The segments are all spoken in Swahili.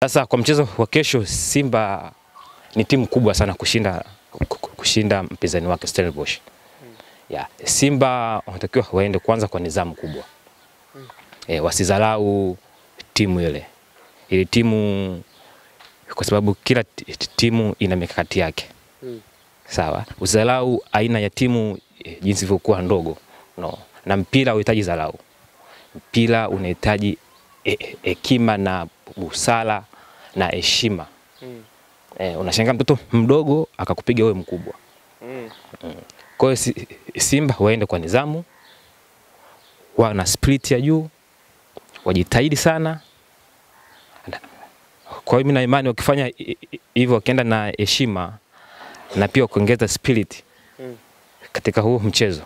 Sasa kwa mchezo wa kesho, Simba ni timu kubwa sana kushinda mpinzani wake Stellenbosch. Simba wanatakiwa waende kwanza kwa nidhamu kubwa. Wasizalau timu ile. Ile timu kwa sababu kila timu ina mikakati yake. Sawa? Usizalau aina ya timu jinsi ilivyokuwa ndogo. No. Na mpira unahitaji zalau. Mpira unahitaji hekima na busara na heshima. Unashangaa mtoto mdogo akakupiga wewe mkubwa. Kwa hiyo Simba waende kwa nidhamu, wana spirit ya juu, wajitahidi sana. Kwa hiyo mimi na imani wakifanya hivyo, wakienda na heshima na pia kuongeza spirit katika huu mchezo,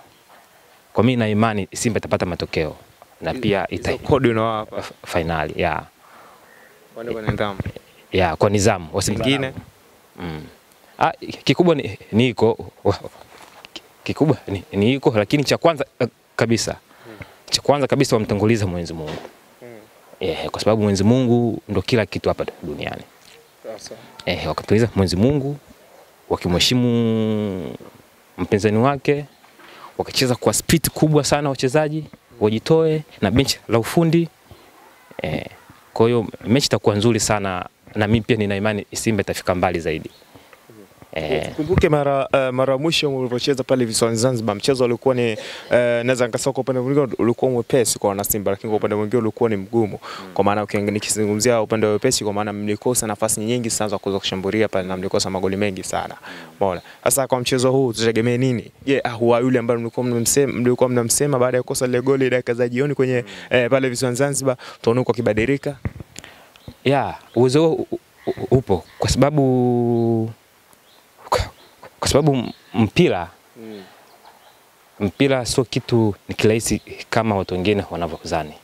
kwa mimi na imani Simba itapata matokeo na pia kodi unawapa finali wale kwa nidhamu. Kwa nidhamu Wasimingine. Kikubwa ni iko kikubwa ni iko, lakini cha kwanza kabisa wamtanguliza Mwenyezi Mungu. Kwa sababu Mwenyezi Mungu ndo kila kitu hapa duniani. Wakatanguliza Mwenyezi Mungu, wakimheshimu mpinzani wake, wakicheza kwa speed kubwa sana wachezaji, wajitoe na benchi la ufundi. Kwa hiyo mechi itakuwa nzuri sana na mimi pia nina imani Simba itafika mbali zaidi. Kumbuke mara mwisho mlipocheza pale visiwani Zanzibar, mchezo ulikuwa ni naweza nikasema kwa upande mwingine ulikuwa mwepesi kwa wana Simba, lakini kwa upande mwingine ulikuwa ni mgumu. Kwa maana nikizungumzia upande wa wepesi, kwa maana mlikosa nafasi nyingi sana za kuweza kushambulia pale na mlikosa magoli mengi sana. Bora. Sasa kwa mchezo huu tutegemee nini? Huwa yule ambaye mlikuwa mnamsema baada ya kukosa ile goli dakika za jioni kwenye pale visiwani Zanzibar, tuone kwa kibadilika? Uwezo upo kwa sababu mpira sio kitu ni kirahisi kama watu wengine wanavyozani.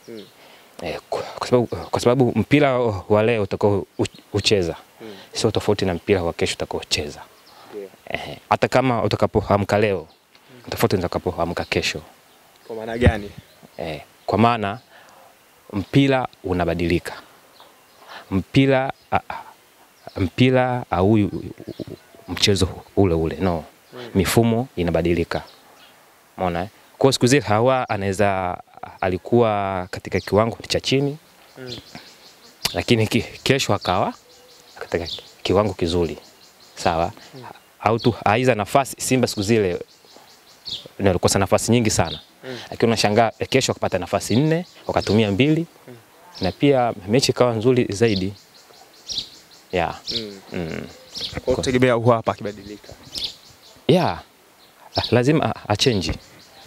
Kwa sababu mpira wa leo utakao ucheza sio tofauti na mpira wa kesho utakao ucheza. Hata kama utakapoamka leo tofauti na utakapoamka kesho. Kwa maana gani? Kwa maana mpira unabadilika. Mpira au mchezo ule no. Mifumo inabadilika. Umeona? Kwa siku zile Hawa alikuwa katika kiwango cha chini. Lakini kesho akawa katika kiwango kizuri. Sawa? Au tu aiza nafasi Simba siku zile ndio alikosa nafasi nyingi sana. Lakini unashangaa kesho akapata nafasi 4, wakatumia 2 na pia mechi ikawa nzuri zaidi. Kwa kutegemea hapa kibadilika. Lazima change.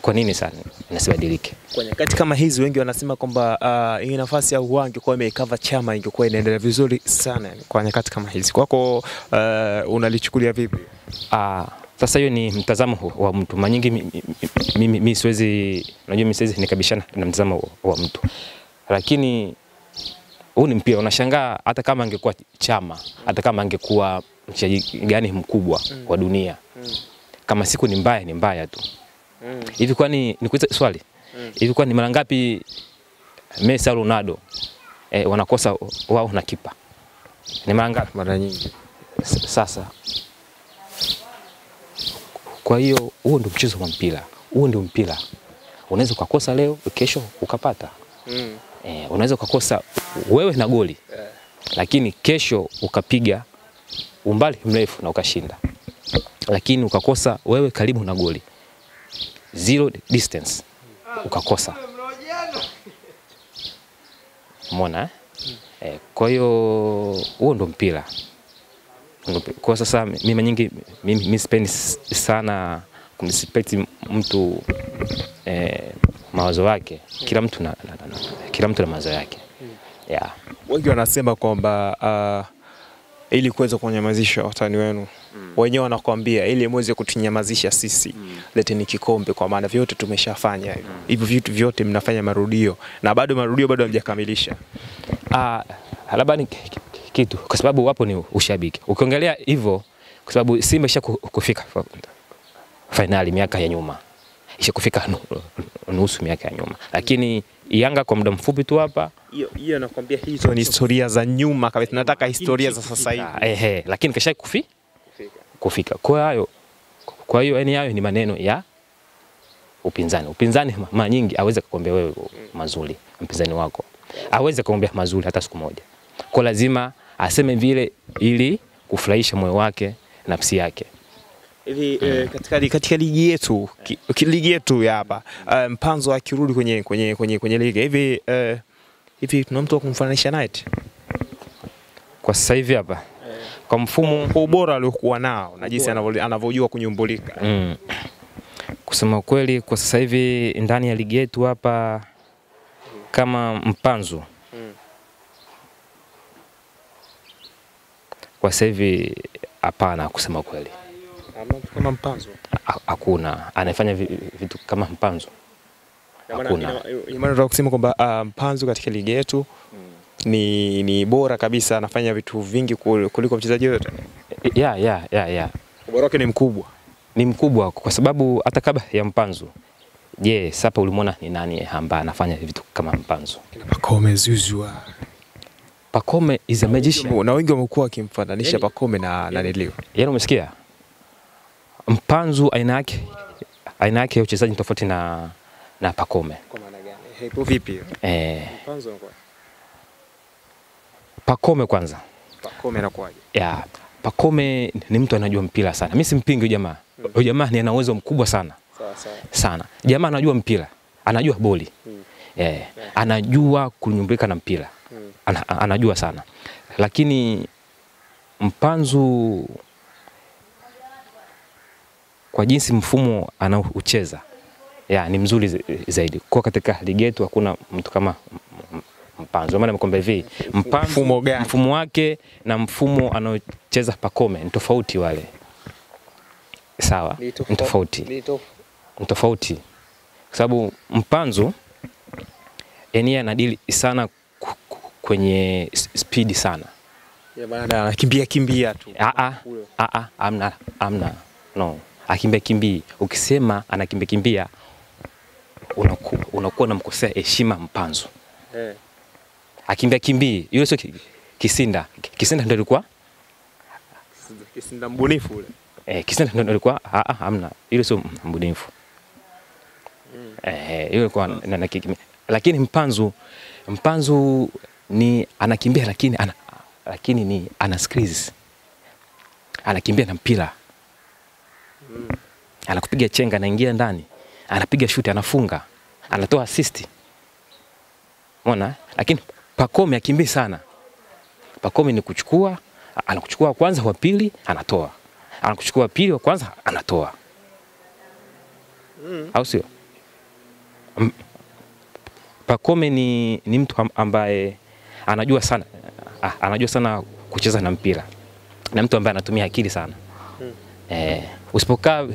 Kwa nini sana inasibadilike? Kwa nyakati kama hizi wengi wanasema kwamba hii nafasi ya Uwangi kwa imeikava Chama ingekuwa inaendelea vizuri sana kwa nyakati kama hizi. Kwako unalichukulia vipi? Sasa hiyo ni mtazamo wa mtu. Mara nyingi mimi siwezi, unajua mimi siwezi nikabishana na mtazamo wa mtu. Lakini huu ni mpira, unashangaa hata kama angekuwa Chama, hata kama angekuwa mchezaji gani mkubwa wa dunia. Kama siku ni mbaya tu. Hivi kwani nikuuliza swali? Hivi kwani mara ngapi Messi au Ronaldo wanakosa wao na kipa? Ni mara ngapi? Mara nyingi. Sasa kwa hiyo huo ndio mchezo wa mpira. Huo ndio mpira. Unaweza kukosa leo, kesho ukapata. Unaweza kukosa wewe na goli. Lakini kesho ukapiga umbali mrefu na ukashinda. Lakini ukakosa wewe karibu na goli. 0 distance ukakosa. Umeona? Kwa hiyo huo ndo mpira. Kwa sasa mimi nyingi mimi sipendi sana kumrespect mtu mawazo yake. Kila mtu na mawazo yake. Wengi wanasema kwamba ili kuweza kunyamazisha watani wenu, wenyewe wanakuambia ili muweze kutunyamazisha sisi, leteni kikombe, kwa maana vyote tumeshafanya hivyo. Hivyo vitu vyote mnafanya marudio na marudio bado hamjakamilisha. Labda ni kitu kwa sababu wapo ni ushabiki. Ukiongelea hivyo kwa sababu Simba kufika finali miaka ya nyuma. Kufika nusu miaka ya nyuma. Lakini Yanga kwa muda mfupi tu hapa hiyo nakwambia hizo ni historia za nyuma kabisa. Tunataka historia za sasa hivi. Lakini kisha kufika. Kwa hiyo yani hayo ni maneno ya upinzani. Upinzani mara nyingi aweze kukuambia wewe mazuri, mpinzani wako aweze kukuambia mazuri hata siku moja. Kwa lazima aseme vile ili kufurahisha moyo wake, nafsi yake. Hivi katika ligi yetu ya hapa, Mpanzu akirudi kwenye ligi hivi tuna mtu wa kumfananisha naye kwa sasa hivi hapa? Kwa mfumo, kwa ubora aliokuwa nao na jinsi anavyojua kunyumbulika. Kusema kweli kwa sasa hivi ndani ya ligi yetu hapa kama Mpanzu. Kwa sasa hivi hapana, kusema kweli. Kama Mpanzu hakuna anafanya vitu kama Mpanzu. Hakuna. Maana nataka kusema kwamba Mpanzu katika ligi yetu ni bora kabisa, anafanya vitu vingi kuliko mchezaji yote. Ubora wake ni mkubwa. Ni mkubwa kwa sababu hata kabla ya Mpanzu. Sasa ulimwona ni nani ambaye anafanya vitu kama Mpanzu? Pacome Zouzoua. Pacome is a magician. Na wengi wamekuwa wakimfananisha Pacome na Nilio. Yaani umesikia? Mpanzu aina yake ya uchezaji tofauti na Pacome. Kwa maana gani? Hapo vipi? Mpanzu anakuwa. Pacome kwanza. Pacome anakuaje? Pacome ni mtu anajua mpira sana. Mimi simpingi jamaa. Huyo jamaa ni ana uwezo mkubwa sana. Sana. Jamaa anajua mpira, anajua boli. Anajua kunyumbulika na mpira. Anajua sana. Lakini Mpanzu kwa jinsi mfumo anaocheza ni mzuri zaidi. Kwa katika ligi yetu hakuna mtu kama Mpanzu. Maana nimekwambia hivi, mfumo wake na mfumo anaocheza Pacome ni tofauti wale. Sawa? Ni tofauti. Kwa sababu Mpanzu yeye anadili sana kwenye speed sana. Maana anakimbia tu. Amna. No. Akimbia. Ukisema anakimbia unakuwa unamkosea heshima Mpanzu. Akimbia. Yule sio Kisinda. Kisinda ndio alikuwa Kisinda mbunifu ule. Kisinda ndio alikuwa amna. Yule sio mbunifu. Yule kwa lakini Mpanzu ni anakimbia lakini ni ana skills. Anakimbia na mpira. Anakupiga chenga, anaingia ndani, anapiga shoot, anafunga, anatoa assist. Umeona? Lakini Pacome akimbii sana. Pacome ni kuchukua, anakuchukua kwanza, wa pili anatoa. Anakuchukua pili, wa kwanza anatoa. Au sio? Pacome ni mtu ambaye anajua sana kucheza na mpira. Na mtu ambaye anatumia akili sana. Usipokaa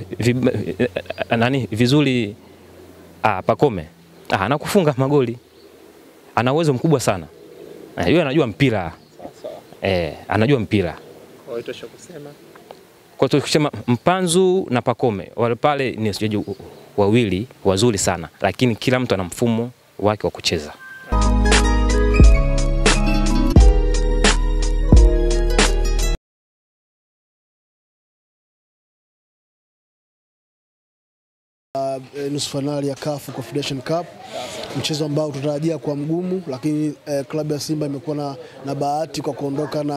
vizuri Pacome anakufunga magoli. Ana uwezo mkubwa sana. Yeye anajua mpira. Anajua mpira. Kwa hiyo kusema Mpanzu na Pacome wale pale ni wachezaji wawili wazuri sana, lakini kila mtu ana mfumo wake wa kucheza. Nusu finali ya CAF Confederation Cup, mchezo ambao tutarajia kwa mgumu, lakini klabu ya Simba imekuwa na bahati kwa kuondoka na